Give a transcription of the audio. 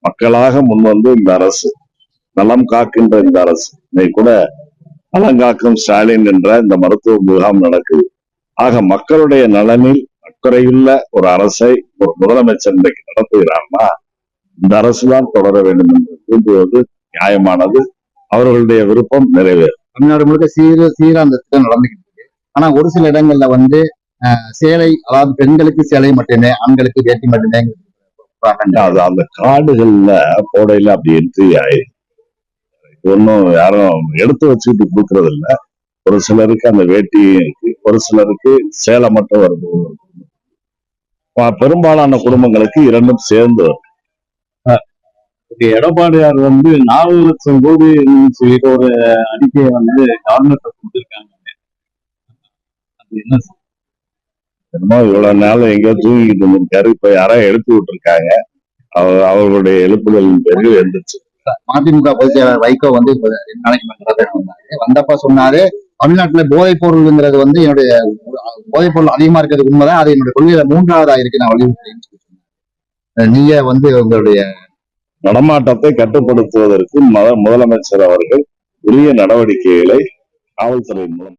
மக்களாக முன்வந்து இந்த அரசு, நலம் காக்கின்ற இந்த அரசு, இன்னைக்கு கூட நலங்காக்கும் ஸ்டாலின் என்ற இந்த மருத்துவ முகாம் நடக்குது. ஆக மக்களுடைய நலனில் அக்கறையுள்ள ஒரு அரசை ஒரு முதலமைச்சர் இன்றைக்கு நடத்துகிறார்னா இந்த அரசுதான் தொடர வேண்டும் என்று விரும்புவது நியாயமானது. அவர்களுடைய விருப்பம் நிறைவேறும். தமிழ்நாடு முழுக்க சீரா அந்த திட்டம் நடந்துகிட்டு இருக்கு. ஆனா ஒரு சில இடங்கள்ல வந்து சேலை, அதாவது பெண்களுக்கு சேலை மட்டுமே, ஆண்களுக்கு வேட்டி மட்டுமே. அது அந்த காடுகள்ல போடையில அப்படி என்ட்ரி ஆயிருக்கு. ஒன்னும் யாரும் எடுத்து வச்சுக்கிட்டு கொடுக்கறது இல்ல. ஒரு சிலருக்கு அந்த வேட்டியும் இருக்கு, ஒரு சிலருக்கு சேலை மட்டும் வருது. பெரும்பாலான குடும்பங்களுக்கு இரண்டும் சேர்ந்து வரும். எடப்பாடியார் வந்து 4 லட்சம் கோடி சொல்லிட்டு ஒரு அறிக்கையை வந்து கவர்னர்கிட்ட கொடுத்திருக்காங்க. அது என்ன என்னமோ இவ்வளவு நாள் எங்கேயோ தூங்கிட்டு இருந்திருக்காரு, இப்ப யாரோ எழுப்பி விட்டுருக்காங்க. அவர்களுடைய எழுப்புதலின் பேரில் எழுந்துச்சு. மதிமுக பொதுச் செயலாளர் வைகோ வந்து வந்தப்ப சொன்னாரு, தமிழ்நாட்டுல போதைப் பொருள்ங்கிறது வந்து என்னுடைய போதைப் பொருள் அதிகமா இருக்கிறது உண்மைதான், அது என்னுடைய கொள்கையில 3வதா இருக்கு, நான் வலியுறுத்துறேன். நீங்க வந்து உங்களுடைய நடமாட்டத்தை கட்டுப்படுத்துவதற்கு முதலமைச்சர் அவர்கள் உரிய நடவடிக்கைகளை காவல்துறை மூலம்